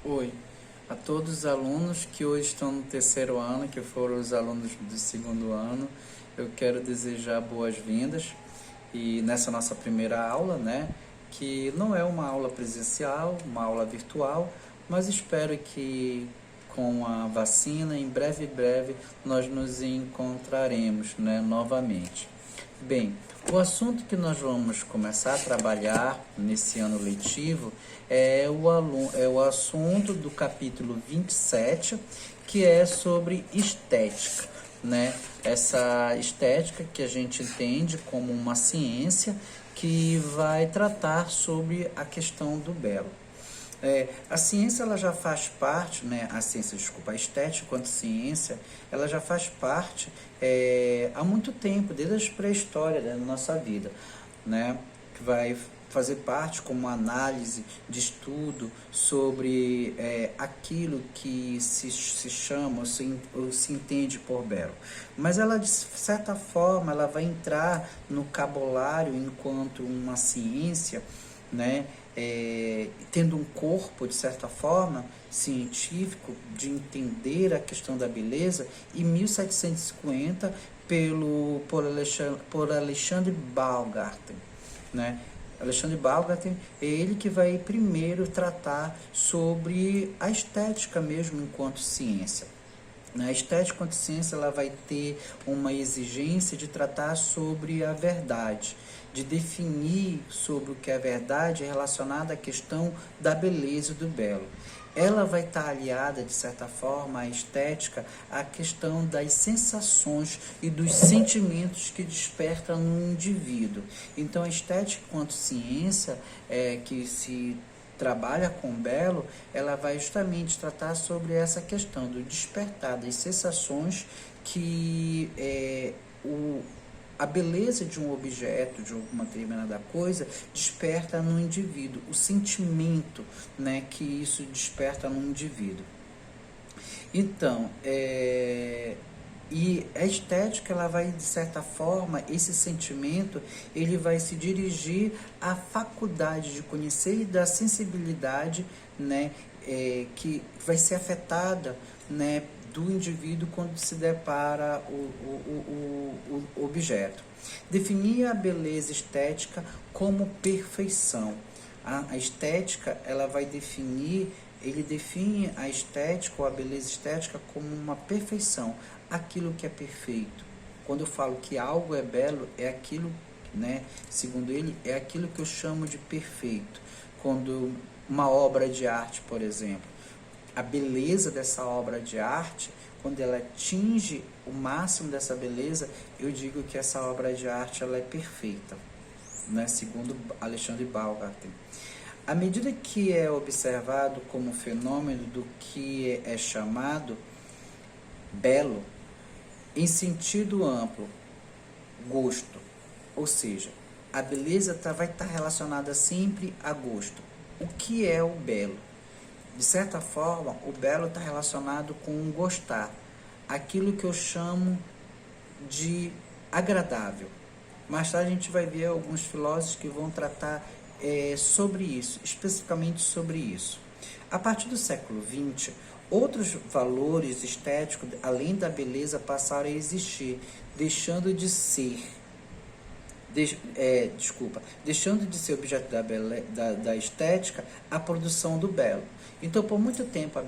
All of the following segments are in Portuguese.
Oi, a todos os alunos que hoje estão no terceiro ano, que foram os alunos do segundo ano, eu quero desejar boas-vindas e nessa nossa primeira aula, né, que não é uma aula presencial, uma aula virtual, mas espero que com a vacina, em breve, nós nos encontraremos, né, novamente. Bem, o assunto que nós vamos começar a trabalhar nesse ano letivo é o assunto do capítulo 27, que é sobre estética, né? Essa estética que a gente entende como uma ciência que vai tratar sobre a questão do belo. A ciência ela já faz parte, né, a estética quanto ciência, ela já faz parte há muito tempo, desde a pré-história da nossa vida, né, que vai fazer parte como análise de estudo sobre aquilo que se chama ou se entende por belo. Mas ela, de certa forma, ela vai entrar no cabulário enquanto uma ciência, né, tendo um corpo, de certa forma, científico, de entender a questão da beleza, em 1750, por Alexandre Baumgarten, né? Alexandre Baumgarten é ele que vai primeiro tratar sobre a estética mesmo enquanto ciência. A estética enquanto ciência ela vai ter uma exigência de tratar sobre a verdade, de definir sobre o que é verdade relacionada à questão da beleza e do belo. Ela vai estar aliada, de certa forma, à estética, à questão das sensações e dos sentimentos que desperta no indivíduo. Então, a estética enquanto ciência que se trabalha com o belo, ela vai justamente tratar sobre essa questão do despertar das sensações que a beleza de um objeto, de uma determinada coisa, desperta no indivíduo, o sentimento, né, que isso desperta no indivíduo. Então, e a estética, ela vai, de certa forma, esse sentimento, ele vai se dirigir à faculdade de conhecer e da sensibilidade, né, que vai ser afetada, né, do indivíduo quando se depara o objeto. Definir a beleza estética como perfeição. A estética, ela vai ele define a estética ou a beleza estética como uma perfeição, aquilo que é perfeito. Quando eu falo que algo é belo, é aquilo, né, segundo ele, é aquilo que eu chamo de perfeito. Quando uma obra de arte, por exemplo, a beleza dessa obra de arte, quando ela atinge o máximo dessa beleza, eu digo que essa obra de arte ela é perfeita, né, segundo Alexandre Baumgarten. À medida que é observado como fenômeno do que é chamado belo, em sentido amplo, gosto, ou seja, a beleza vai estar relacionada sempre a gosto. O que é o belo? De certa forma, o belo está relacionado com o gostar, aquilo que eu chamo de agradável. Mais tarde a gente vai ver alguns filósofos que vão tratar sobre isso, especificamente sobre isso. A partir do século XX, outros valores estéticos, além da beleza, passaram a existir, deixando de ser objeto da estética, a produção do belo. Então, por muito tempo,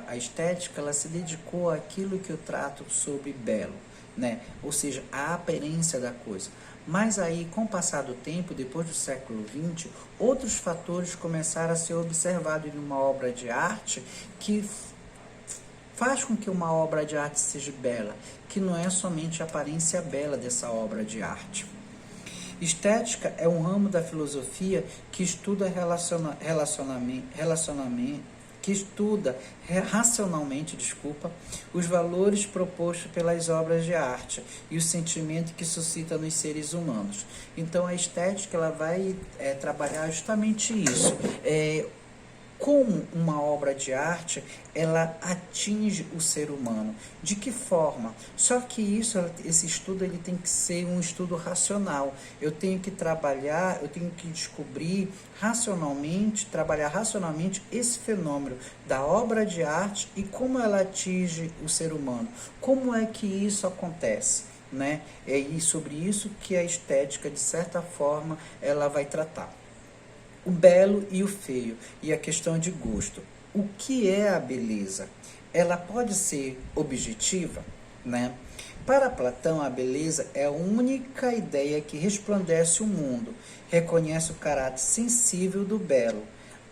a estética ela se dedicou àquilo que eu trato sobre belo, né? Ou seja, a aparência da coisa. Mas aí, com o passar do tempo, depois do século XX, outros fatores começaram a ser observados em uma obra de arte que faz com que uma obra de arte seja bela, que não é somente a aparência bela dessa obra de arte. Estética é um ramo da filosofia que estuda racionalmente, os valores propostos pelas obras de arte e o sentimento que suscita nos seres humanos. Então, a estética ela vai trabalhar justamente isso. como uma obra de arte ela atinge o ser humano, de que forma. Só que esse estudo ele tem que ser um estudo racional. Eu tenho que trabalhar, eu tenho que descobrir racionalmente, trabalhar racionalmente esse fenômeno da obra de arte e como ela atinge o ser humano. Como é que isso acontece, né? É sobre isso que a estética, de certa forma, ela vai tratar. O belo e o feio, e a questão de gosto. O que é a beleza? Ela pode ser objetiva, né? Para Platão, a beleza é a única ideia que resplandece o mundo, reconhece o caráter sensível do belo.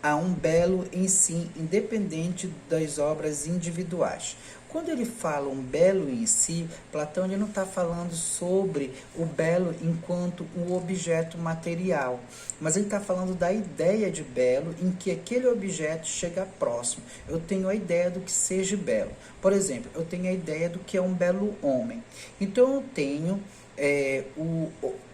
Há um belo em si, independente das obras individuais. Quando ele fala um belo em si, Platão ele não está falando sobre o belo enquanto um objeto material, mas ele está falando da ideia de belo em que aquele objeto chega próximo. Eu tenho a ideia do que seja belo. Por exemplo, eu tenho a ideia do que é um belo homem. Então eu tenho o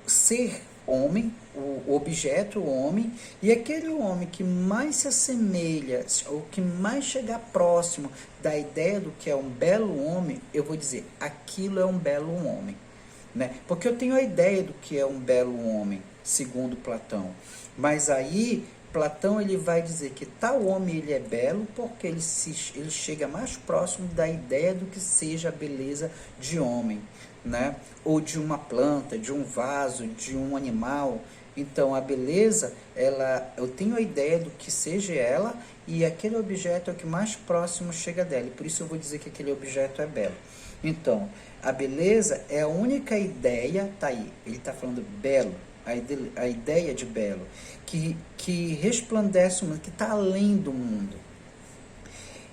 ser homem, o objeto, o homem, e aquele homem que mais se assemelha, ou que mais chega próximo da ideia do que é um belo homem, eu vou dizer, aquilo é um belo homem, né? Porque eu tenho a ideia do que é um belo homem, segundo Platão. Mas aí, Platão ele vai dizer que tal homem ele é belo porque ele chega mais próximo da ideia do que seja a beleza de homem, né? Ou de uma planta, de um vaso, de um animal. Então a beleza, eu tenho a ideia do que seja ela e aquele objeto é o que mais próximo chega dela. E por isso eu vou dizer que aquele objeto é belo. Então, a beleza é a única ideia, tá aí, ele está falando belo, a ideia de belo, que resplandece o mundo, que está além do mundo.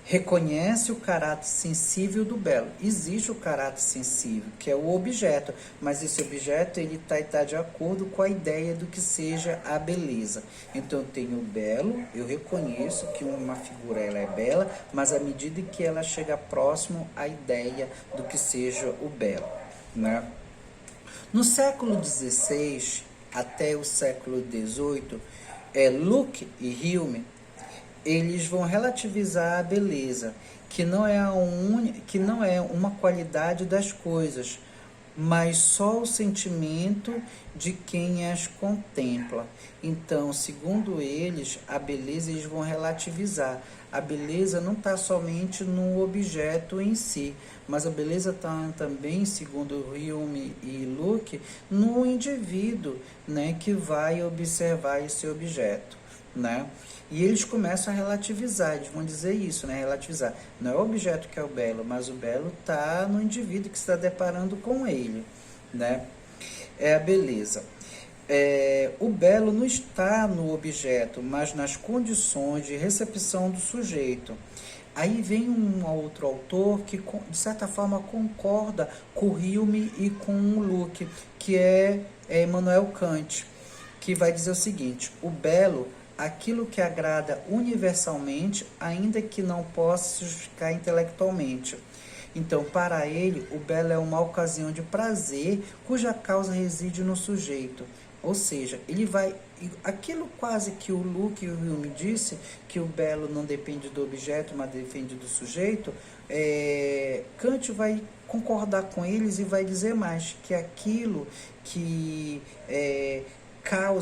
Reconhece o caráter sensível do belo. Existe o caráter sensível, que é o objeto, mas esse objeto ele tá de acordo com a ideia do que seja a beleza. Então eu tenho o belo, eu reconheço que uma figura ela é bela, mas à medida que ela chega próximo à ideia do que seja o belo, né? No século XVI até o século XVIII, Locke e Hume eles vão relativizar a beleza, que não é uma qualidade das coisas, mas só o sentimento de quem as contempla. Então, segundo eles, a beleza eles vão relativizar. A beleza não está somente no objeto em si, mas a beleza está também, segundo Hume e Locke, no indivíduo, né, que vai observar esse objeto, né? E eles começam a relativizar, eles vão dizer isso, né? Relativizar. Não é o objeto que é o belo, mas o belo está no indivíduo que está deparando com ele, né? É a beleza. O belo não está no objeto, mas nas condições de recepção do sujeito. Aí vem um outro autor que, de certa forma, concorda com o Hume e com o Locke, que é Immanuel Kant, que vai dizer o seguinte: o belo, aquilo que agrada universalmente, ainda que não possa se justificar intelectualmente. Então, para ele, o belo é uma ocasião de prazer cuja causa reside no sujeito. Ou seja, ele vai... Aquilo quase que o Locke e o Hume disse, que o belo não depende do objeto, mas depende do sujeito, Kant vai concordar com eles e vai dizer mais, que aquilo que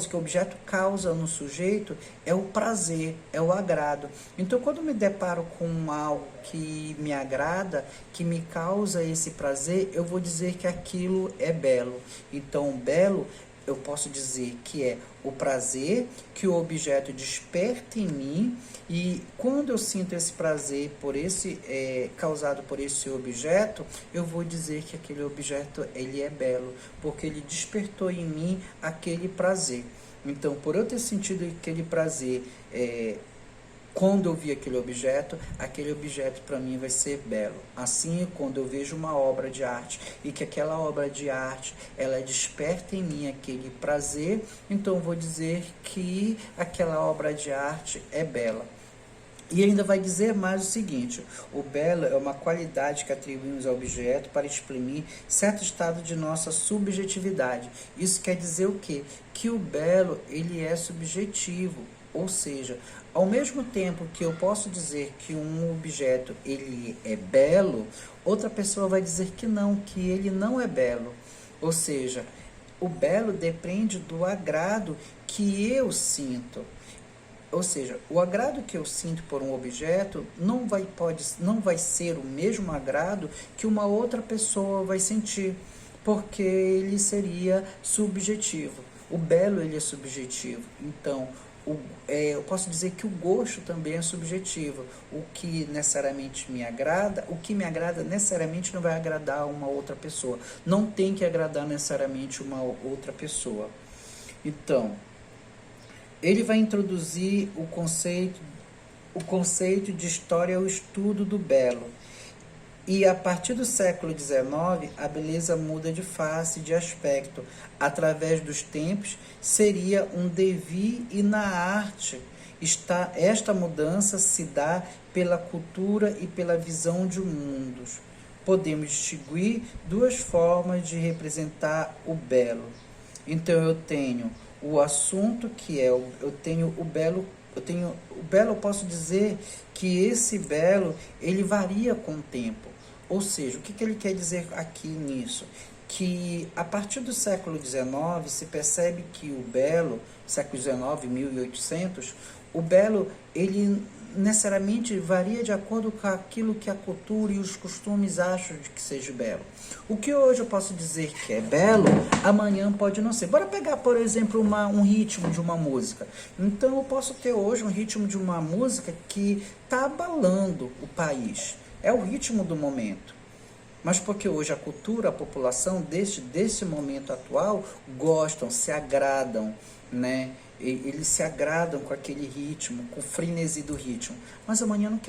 que o objeto causa no sujeito é o prazer, é o agrado. Então, quando me deparo com algo que me agrada, que me causa esse prazer, eu vou dizer que aquilo é belo. Então, belo, eu posso dizer que é o prazer que o objeto desperta em mim, e quando eu sinto esse prazer causado por esse objeto, eu vou dizer que aquele objeto ele é belo, porque ele despertou em mim aquele prazer. Então, por eu ter sentido aquele prazer, quando eu vi aquele objeto para mim vai ser belo. Assim, quando eu vejo uma obra de arte e que aquela obra de arte ela desperta em mim aquele prazer, então eu vou dizer que aquela obra de arte é bela. E ainda vai dizer mais o seguinte: o belo é uma qualidade que atribuímos ao objeto para exprimir certo estado de nossa subjetividade. Isso quer dizer o quê? Que o belo ele é subjetivo. Ou seja, Ao mesmo tempo que eu posso dizer que um objeto ele é belo, outra pessoa vai dizer que ele não é belo. Ou seja, o belo depende do agrado que eu sinto. Ou seja, o agrado que eu sinto por um objeto não vai ser o mesmo agrado que uma outra pessoa vai sentir, porque ele seria subjetivo. O belo ele é subjetivo. Então, eu posso dizer que o gosto também é subjetivo. O que me agrada necessariamente não vai agradar uma outra pessoa. Não tem que agradar necessariamente uma outra pessoa. Então, ele vai introduzir o conceito de história ao estudo do belo. E a partir do século XIX, a beleza muda de face, de aspecto. Através dos tempos, seria um devir, e na arte esta mudança se dá pela cultura e pela visão de mundos. Podemos distinguir duas formas de representar o belo. Então eu tenho o assunto eu tenho o belo, eu posso dizer que esse belo, ele varia com o tempo. Ou seja, o que ele quer dizer aqui nisso? Que a partir do século XIX se percebe que o belo, século XIX, 1800, o belo, ele necessariamente varia de acordo com aquilo que a cultura e os costumes acham de que seja belo. O que hoje eu posso dizer que é belo, amanhã pode não ser. Bora pegar, por exemplo, um ritmo de uma música. Então eu posso ter hoje um ritmo de uma música que está abalando o país. É o ritmo do momento. Mas porque hoje a cultura, a população desse momento atual gostam, se agradam, né? Eles se agradam com aquele ritmo, com o frenesi do ritmo. Mas amanhã não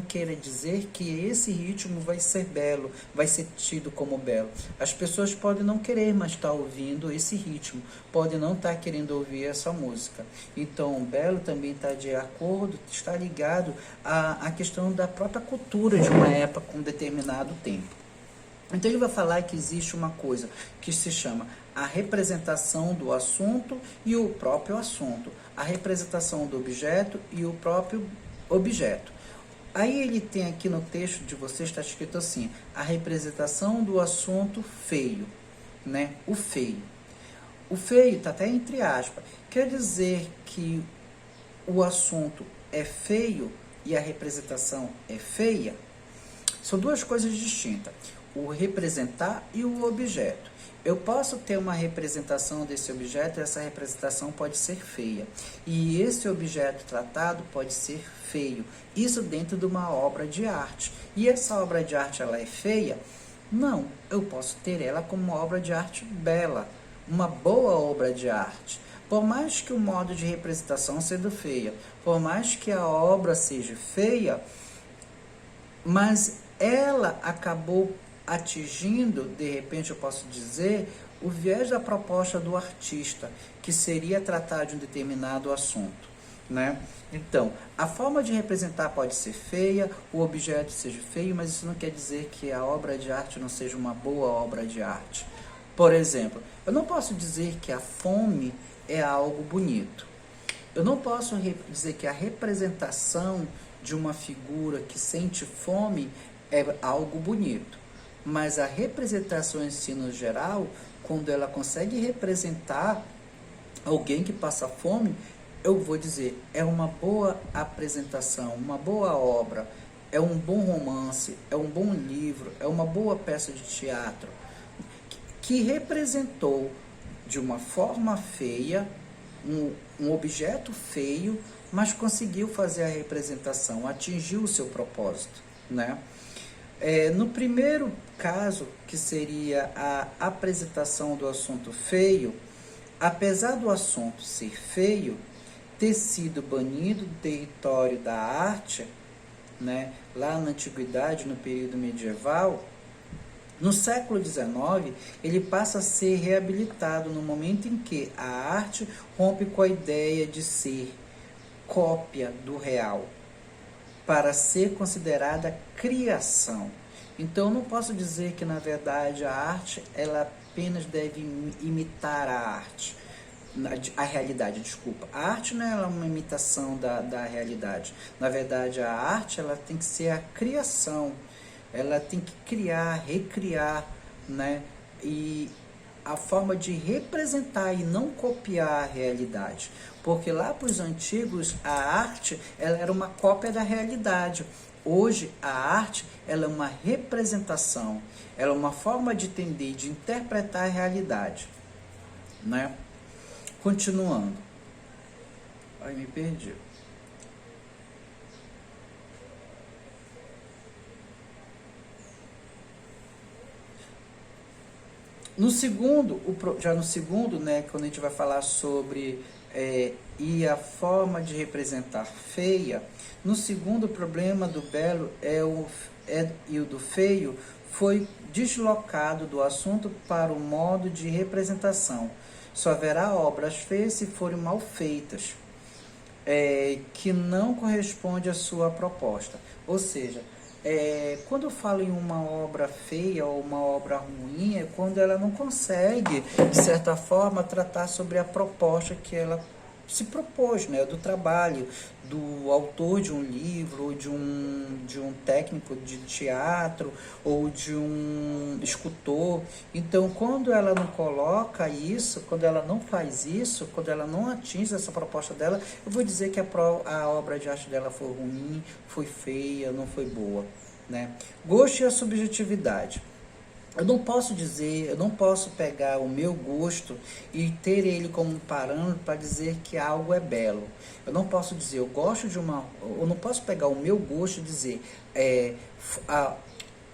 queira dizer que esse ritmo vai ser belo, vai ser tido como belo. As pessoas podem não querer mais estar ouvindo esse ritmo, podem não estar querendo ouvir essa música. Então, o belo também está de acordo, está ligado à questão da própria cultura de uma época com um determinado tempo. Então ele vai falar que existe uma coisa que se chama a representação do assunto e o próprio assunto, a representação do objeto e o próprio objeto. Aí ele tem aqui no texto de vocês, está escrito assim, a representação do assunto feio, né? O feio. O feio está até entre aspas, quer dizer que o assunto é feio e a representação é feia? São duas coisas distintas. O representar e o objeto. Eu posso ter uma representação desse objeto e essa representação pode ser feia. E esse objeto tratado pode ser feio. Isso dentro de uma obra de arte. E essa obra de arte, ela é feia? Não, eu posso ter ela como uma obra de arte bela. Uma boa obra de arte. Por mais que o modo de representação seja feia, por mais que a obra seja feia, mas ela acabou atingindo, de repente eu posso dizer, o viés da proposta do artista, que seria tratar de um determinado assunto, né? Então, a forma de representar pode ser feia, o objeto seja feio, mas isso não quer dizer que a obra de arte não seja uma boa obra de arte. Por exemplo, eu não posso dizer que a fome é algo bonito. Eu não posso dizer que a representação de uma figura que sente fome é algo bonito. Mas a representação em si, no geral, quando ela consegue representar alguém que passa fome, eu vou dizer, é uma boa apresentação, uma boa obra, é um bom romance, é um bom livro, é uma boa peça de teatro, que representou de uma forma feia, um objeto feio, mas conseguiu fazer a representação, atingiu o seu propósito, né? No primeiro caso, que seria a apresentação do assunto feio, apesar do assunto ser feio, ter sido banido do território da arte, né, lá na antiguidade, no período medieval, no século XIX, ele passa a ser reabilitado no momento em que a arte rompe com a ideia de ser cópia do real, para ser considerada criação. Então, eu não posso dizer que, na verdade, a arte ela apenas deve imitar a arte. a realidade, desculpa. A arte não é uma imitação da realidade. Na verdade, a arte ela tem que ser a criação. Ela tem que criar, recriar, né? E a forma de representar e não copiar a realidade. Porque lá para os antigos, a arte ela era uma cópia da realidade. Hoje, a arte ela é uma representação. Ela é uma forma de entender, de interpretar a realidade. Né? Continuando. Ai, me perdi. No segundo, já no segundo, né, quando a gente vai falar sobre e a forma de representar feia, no segundo o problema do belo e o do feio foi deslocado do assunto para o modo de representação. Só haverá obras feias se forem mal feitas, que não corresponde à sua proposta. Ou seja, quando eu falo em uma obra feia ou uma obra ruim, é quando ela não consegue, de certa forma, tratar sobre a proposta que ela se propôs, né, do trabalho, do autor de um livro, ou de um técnico de teatro, ou de um escultor. Então, quando ela não coloca isso, quando ela não faz isso, quando ela não atinge essa proposta dela, eu vou dizer que a obra de arte dela foi ruim, foi feia, não foi boa. Né? Gosto e a subjetividade. Eu não posso dizer, eu não posso pegar o meu gosto e ter ele como parâmetro para dizer que algo é belo. Eu não posso dizer, eu não posso pegar o meu gosto e dizer,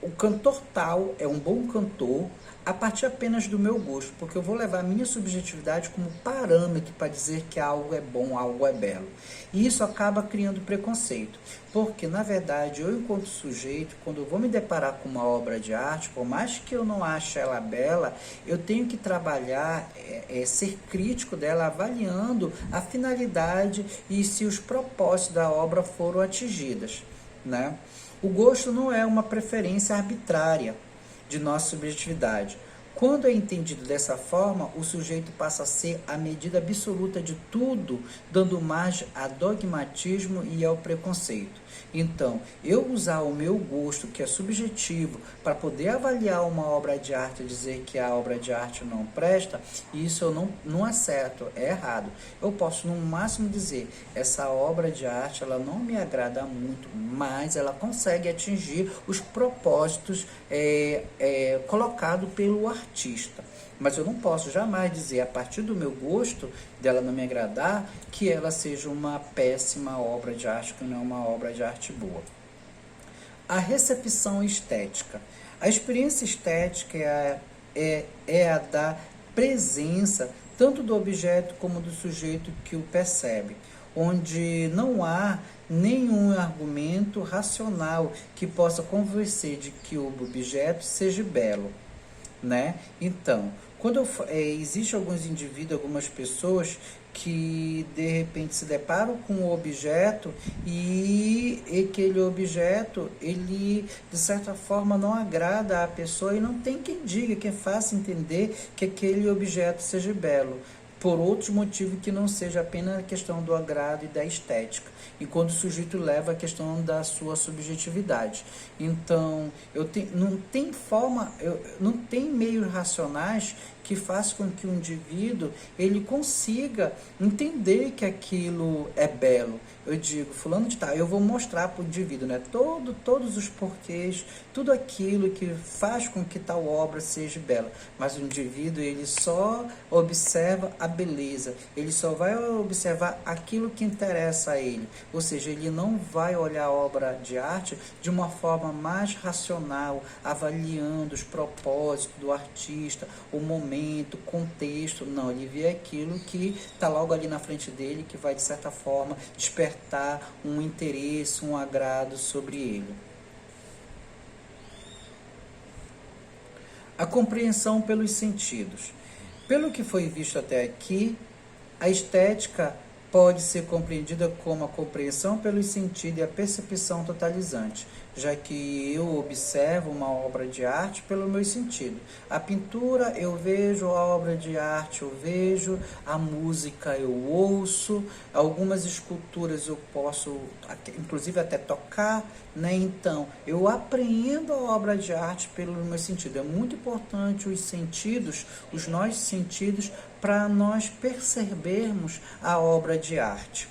o cantor tal é um bom cantor a partir apenas do meu gosto, porque eu vou levar a minha subjetividade como parâmetro para dizer que algo é bom, algo é belo. E isso acaba criando preconceito, porque na verdade eu, enquanto sujeito, quando eu vou me deparar com uma obra de arte, por mais que eu não ache ela bela, eu tenho que trabalhar, ser crítico dela, avaliando a finalidade e se os propósitos da obra foram atingidos, né? O gosto não é uma preferência arbitrária de nossa subjetividade. Quando é entendido dessa forma, o sujeito passa a ser a medida absoluta de tudo, dando margem a dogmatismo e ao preconceito. Então, eu usar o meu gosto, que é subjetivo, para poder avaliar uma obra de arte e dizer que a obra de arte não presta, isso eu não acerto, é errado. Eu posso, no máximo, dizer, essa obra de arte ela não me agrada muito, mas ela consegue atingir os propósitos colocados pelo artista. Mas eu não posso jamais dizer, a partir do meu gosto, dela não me agradar, que ela seja uma péssima obra de arte, que não é uma obra de arte boa. A recepção estética. A experiência estética é a da presença, tanto do objeto como do sujeito que o percebe, onde não há nenhum argumento racional que possa convencer de que o objeto seja belo. Né? Então, quando existe alguns indivíduos, algumas pessoas que de repente se deparam com um objeto e aquele objeto, ele de certa forma não agrada à pessoa e não tem quem diga, quem faça entender que aquele objeto seja belo, por outros motivos que não seja apenas a questão do agrado e da estética, enquanto o sujeito leva a questão da sua subjetividade. Então, não tem meios racionais que façam com que o indivíduo ele consiga entender que aquilo é belo. Eu digo, fulano de tal, eu vou mostrar para o indivíduo, né, todos os porquês, tudo aquilo que faz com que tal obra seja bela. Mas o indivíduo, ele só observa a beleza, ele só vai observar aquilo que interessa a ele. Ou seja, ele não vai olhar a obra de arte de uma forma mais racional, avaliando os propósitos do artista, o momento, o contexto. Não, ele vê aquilo que está logo ali na frente dele, que vai, de certa forma, despertar um interesse, um agrado sobre ele. A compreensão pelos sentidos. Pelo que foi visto até aqui, a estética pode ser compreendida como a compreensão pelos sentidos e a percepção totalizante, já que eu observo uma obra de arte pelo meu sentido. A pintura eu vejo, a obra de arte eu vejo, a música eu ouço, algumas esculturas eu posso, inclusive até tocar, né? Então, eu apreendo a obra de arte pelo meu sentido. É muito importante os sentidos, os nossos sentidos, para nós percebermos a obra de arte,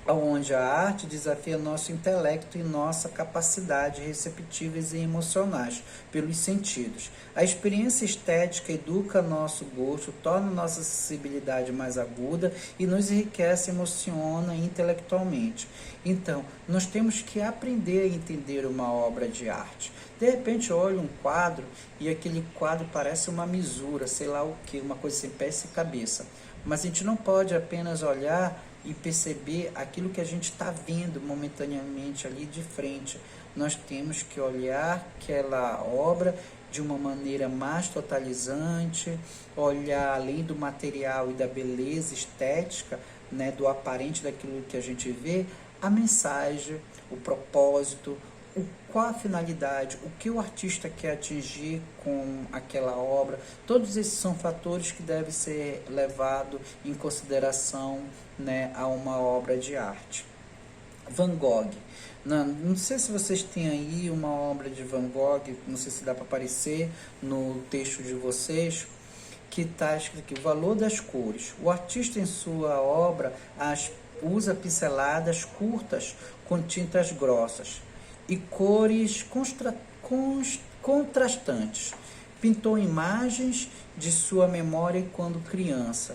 onde a arte desafia nosso intelecto e nossa capacidade receptivas e emocionais pelos sentidos. A experiência estética educa nosso gosto, torna nossa sensibilidade mais aguda e nos enriquece, emociona intelectualmente. Então, nós temos que aprender a entender uma obra de arte. De repente, eu olho um quadro e aquele quadro parece uma misura, sei lá o que, uma coisa sem pé e cabeça. Mas a gente não pode apenas olhar e perceber aquilo que a gente está vendo momentaneamente ali de frente. Nós temos que olhar aquela obra de uma maneira mais totalizante, olhar além do material e da beleza estética, né, do aparente daquilo que a gente vê, a mensagem, o propósito, qual a finalidade, o que o artista quer atingir com aquela obra. Todos esses são fatores que devem ser levados em consideração, né, a uma obra de arte. Van Gogh. Não sei se vocês têm aí uma obra de Van Gogh, não sei se dá para aparecer no texto de vocês, que está escrito aqui: o valor das cores. O artista em sua obra usa pinceladas curtas com tintas grossas e cores contrastantes. Pintou imagens de sua memória quando criança,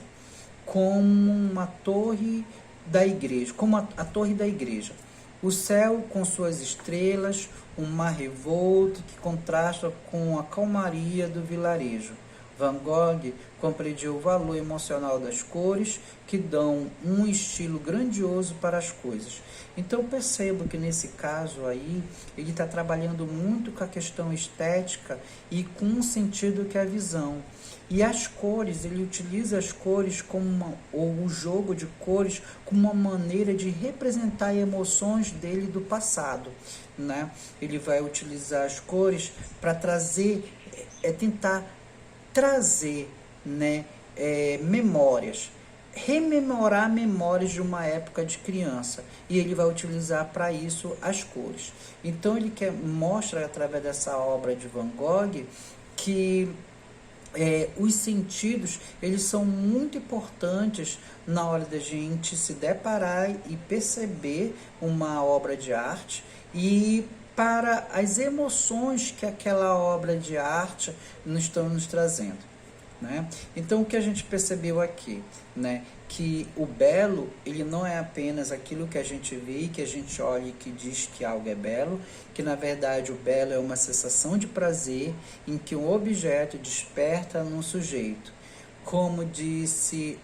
como uma torre da igreja, como a torre da igreja. O céu com suas estrelas, um mar revolto que contrasta com a calmaria do vilarejo. Van Gogh compreendeu o valor emocional das cores que dão um estilo grandioso para as coisas. Então percebo que nesse caso aí, ele está trabalhando muito com a questão estética e com um sentido que é a visão. E as cores, ele utiliza as cores como ou o jogo de cores como uma maneira de representar emoções dele do passado, né? Ele vai utilizar as cores para trazer, tentar trazer, né, memórias, rememorar memórias de uma época de criança, e ele vai utilizar para isso as cores. Então ele mostra através dessa obra de Van Gogh que os sentidos, eles são muito importantes na hora da gente se deparar e perceber uma obra de arte, e para as emoções que aquela obra de arte nos estão nos trazendo, né? Então o que a gente percebeu aqui, né, que o belo, ele não é apenas aquilo que a gente vê, que a gente olha e que diz que algo é belo, que na verdade o belo é uma sensação de prazer em que um objeto desperta no sujeito. Como disse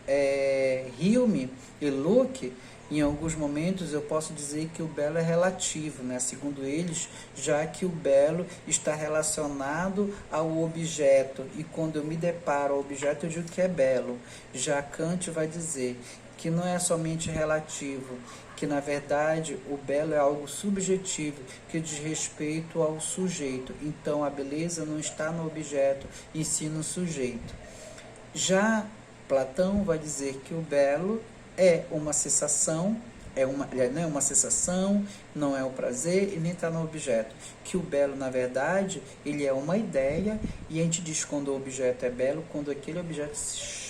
Hume e Locke, em alguns momentos eu posso dizer que o belo é relativo, né? Segundo eles, já que o belo está relacionado ao objeto, e quando eu me deparo ao objeto eu digo que é belo. Já Kant vai dizer que não é somente relativo, que na verdade o belo é algo subjetivo, que diz respeito ao sujeito. Então a beleza não está no objeto, e sim no sujeito. Já Platão vai dizer que o belo é uma sensação, não é uma sensação, não é o prazer e nem está no objeto. Que o belo, na verdade, ele é uma ideia, e a gente diz quando o objeto é belo, quando aquele objeto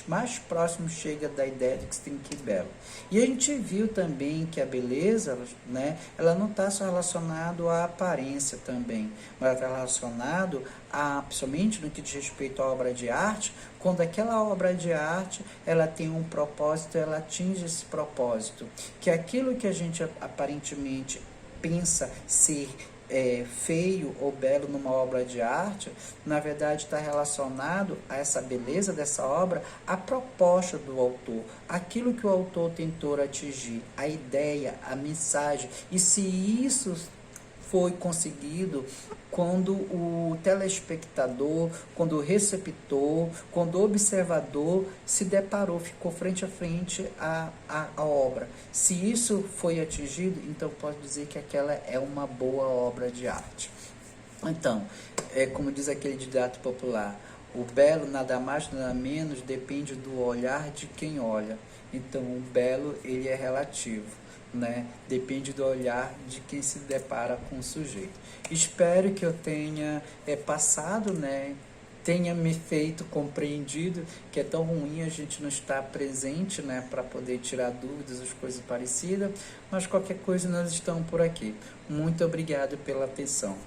mais próximo chega da ideia de que se tem que ir belo. E a gente viu também que a beleza, né, ela não está só relacionada à aparência também, mas está relacionado principalmente no que diz respeito à obra de arte, quando aquela obra de arte ela tem um propósito, ela atinge esse propósito, que aquilo que a gente aparentemente pensa ser feio ou belo numa obra de arte, na verdade está relacionado a essa beleza dessa obra, a proposta do autor, aquilo que o autor tentou atingir, a ideia, a mensagem, e se isso foi conseguido quando o telespectador, quando o receptor, quando o observador se deparou, ficou frente a frente à obra. Se isso foi atingido, então pode dizer que aquela é uma boa obra de arte. Então, como diz aquele ditado popular, o belo nada mais nada menos depende do olhar de quem olha. Então o belo ele é relativo, né? Depende do olhar de quem se depara com o sujeito. Espero que eu tenha passado, né? Tenha me feito compreendido que é tão ruim a gente não estar presente, né, para poder tirar dúvidas, as coisas parecidas, mas qualquer coisa nós estamos por aqui. Muito obrigado pela atenção.